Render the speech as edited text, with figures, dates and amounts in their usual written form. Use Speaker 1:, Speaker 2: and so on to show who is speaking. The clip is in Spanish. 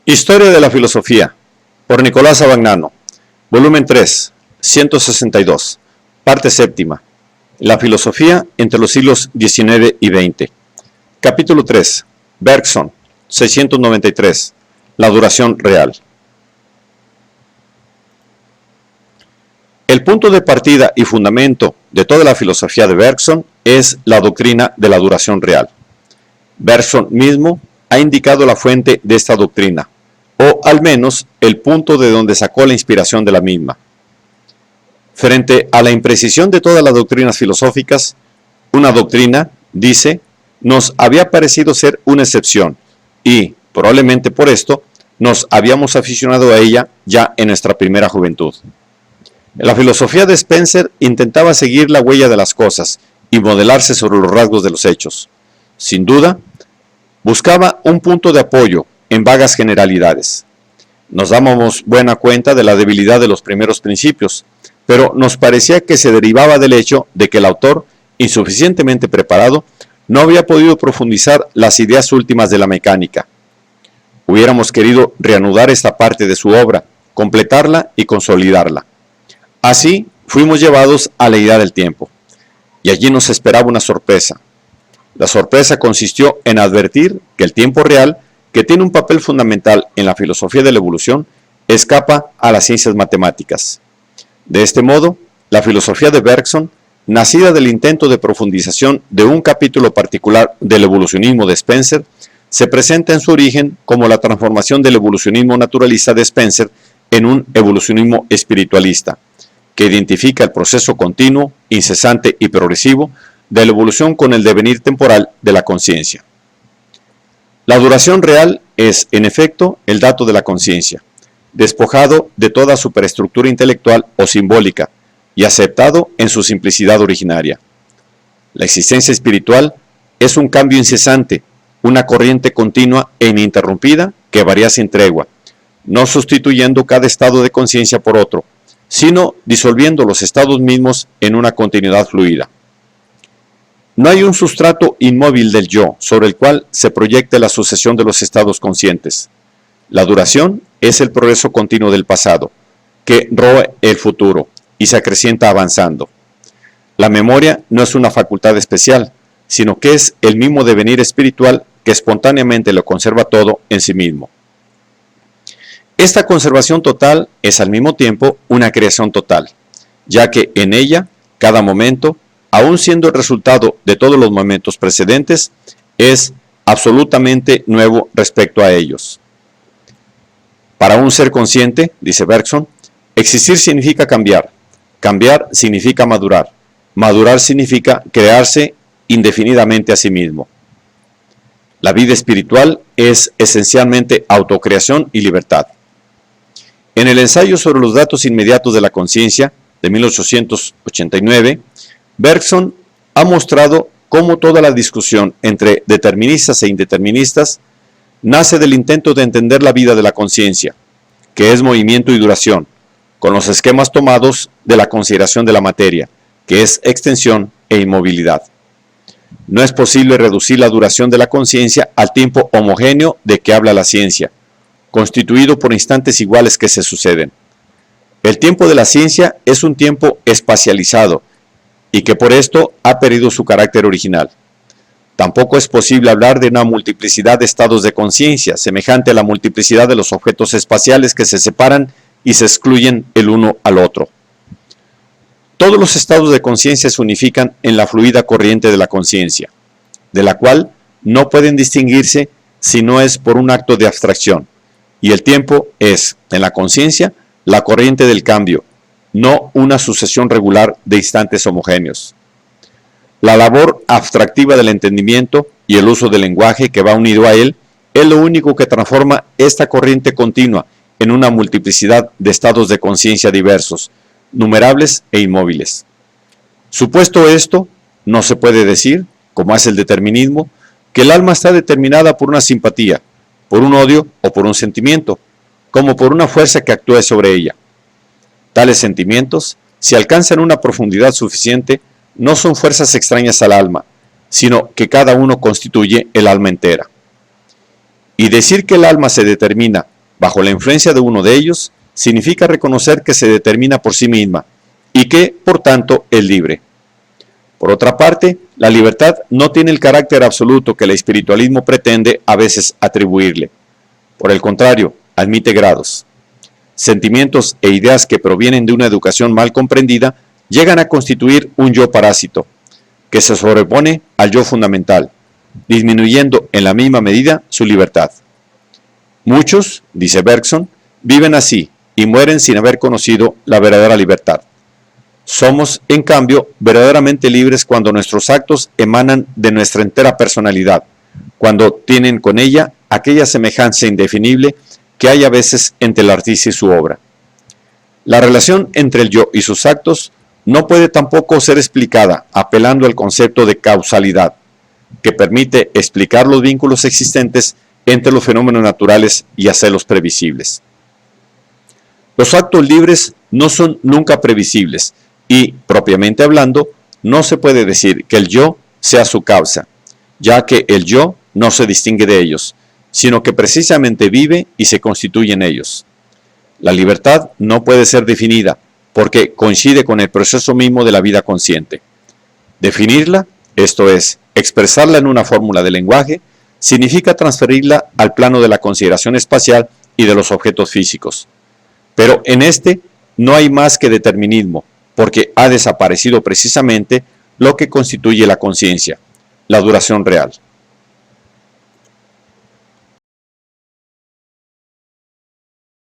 Speaker 1: Historia de la filosofía, por Nicolás Abagnano, volumen 3, 162, parte séptima. La filosofía entre los siglos XIX y XX. Capítulo 3, Bergson, 693, la duración real. El punto de partida y fundamento de toda la filosofía de Bergson es la doctrina de la duración real. Bergson mismo ha indicado la fuente de esta doctrina, o al menos el punto de donde sacó la inspiración de la misma. Frente a la imprecisión de todas las doctrinas filosóficas, una doctrina, dice, nos había parecido ser una excepción y, probablemente por esto, nos habíamos aficionado a ella ya en nuestra primera juventud. La filosofía de Spencer intentaba seguir la huella de las cosas y modelarse sobre los rasgos de los hechos. Sin duda, buscaba un punto de apoyo en vagas generalidades. Nos dábamos buena cuenta de la debilidad de los primeros principios, pero nos parecía que se derivaba del hecho de que el autor, insuficientemente preparado, no había podido profundizar las ideas últimas de la mecánica. Hubiéramos querido reanudar esta parte de su obra, completarla y consolidarla. Así fuimos llevados a la idea del tiempo, y allí nos esperaba una sorpresa. La sorpresa consistió en advertir que el tiempo real, que tiene un papel fundamental en la filosofía de la evolución, escapa a las ciencias matemáticas. De este modo, la filosofía de Bergson, nacida del intento de profundización de un capítulo particular del evolucionismo de Spencer, se presenta en su origen como la transformación del evolucionismo naturalista de Spencer en un evolucionismo espiritualista, que identifica el proceso continuo, incesante y progresivo de la evolución con el devenir temporal de la conciencia. La duración real es, en efecto, el dato de la conciencia, despojado de toda superestructura intelectual o simbólica y aceptado en su simplicidad originaria. La existencia espiritual es un cambio incesante, una corriente continua e ininterrumpida que varía sin tregua, no sustituyendo cada estado de conciencia por otro, sino disolviendo los estados mismos en una continuidad fluida. No hay un sustrato inmóvil del yo sobre el cual se proyecte la sucesión de los estados conscientes. La duración es el progreso continuo del pasado, que roe el futuro y se acrecienta avanzando. La memoria no es una facultad especial, sino que es el mismo devenir espiritual que espontáneamente lo conserva todo en sí mismo. Esta conservación total es al mismo tiempo una creación total, ya que en ella, cada momento, aun siendo el resultado de todos los momentos precedentes, es absolutamente nuevo respecto a ellos. Para un ser consciente, dice Bergson, existir significa cambiar, cambiar significa madurar, madurar significa crearse indefinidamente a sí mismo. La vida espiritual es esencialmente autocreación y libertad. En el ensayo sobre los datos inmediatos de la conciencia, de 1889, Bergson ha mostrado cómo toda la discusión entre deterministas e indeterministas nace del intento de entender la vida de la conciencia, que es movimiento y duración, con los esquemas tomados de la consideración de la materia, que es extensión e inmovilidad. No es posible reducir la duración de la conciencia al tiempo homogéneo de que habla la ciencia, constituido por instantes iguales que se suceden. El tiempo de la ciencia es un tiempo espacializado y que por esto ha perdido su carácter original. Tampoco es posible hablar de una multiplicidad de estados de conciencia, semejante a la multiplicidad de los objetos espaciales que se separan y se excluyen el uno al otro. Todos los estados de conciencia se unifican en la fluida corriente de la conciencia, de la cual no pueden distinguirse si no es por un acto de abstracción, y el tiempo es, en la conciencia, la corriente del cambio, no una sucesión regular de instantes homogéneos. La labor abstractiva del entendimiento y el uso del lenguaje que va unido a él es lo único que transforma esta corriente continua en una multiplicidad de estados de conciencia diversos, numerables e inmóviles. Supuesto esto, no se puede decir, como hace el determinismo, que el alma está determinada por una simpatía, por un odio o por un sentimiento, como por una fuerza que actúe sobre ella. Tales sentimientos, si alcanzan una profundidad suficiente, no son fuerzas extrañas al alma, sino que cada uno constituye el alma entera. Y decir que el alma se determina bajo la influencia de uno de ellos, significa reconocer que se determina por sí misma y que, por tanto, es libre. Por otra parte, la libertad no tiene el carácter absoluto que el espiritualismo pretende a veces atribuirle. Por el contrario, admite grados. Sentimientos e ideas que provienen de una educación mal comprendida llegan a constituir un yo parásito, que se sobrepone al yo fundamental, disminuyendo en la misma medida su libertad. Muchos, dice Bergson, viven así y mueren sin haber conocido la verdadera libertad. Somos, en cambio, verdaderamente libres cuando nuestros actos emanan de nuestra entera personalidad, cuando tienen con ella aquella semejanza indefinible que hay a veces entre el artista y su obra. La relación entre el yo y sus actos no puede tampoco ser explicada apelando al concepto de causalidad, que permite explicar los vínculos existentes entre los fenómenos naturales y hacerlos previsibles. Los actos libres no son nunca previsibles y, propiamente hablando, no se puede decir que el yo sea su causa, ya que el yo no se distingue de ellos, sino que precisamente vive y se constituye en ellos. La libertad no puede ser definida, porque coincide con el proceso mismo de la vida consciente. Definirla, esto es, expresarla en una fórmula de lenguaje, significa transferirla al plano de la consideración espacial y de los objetos físicos. Pero en este no hay más que determinismo, porque ha desaparecido precisamente lo que constituye la conciencia, la duración real.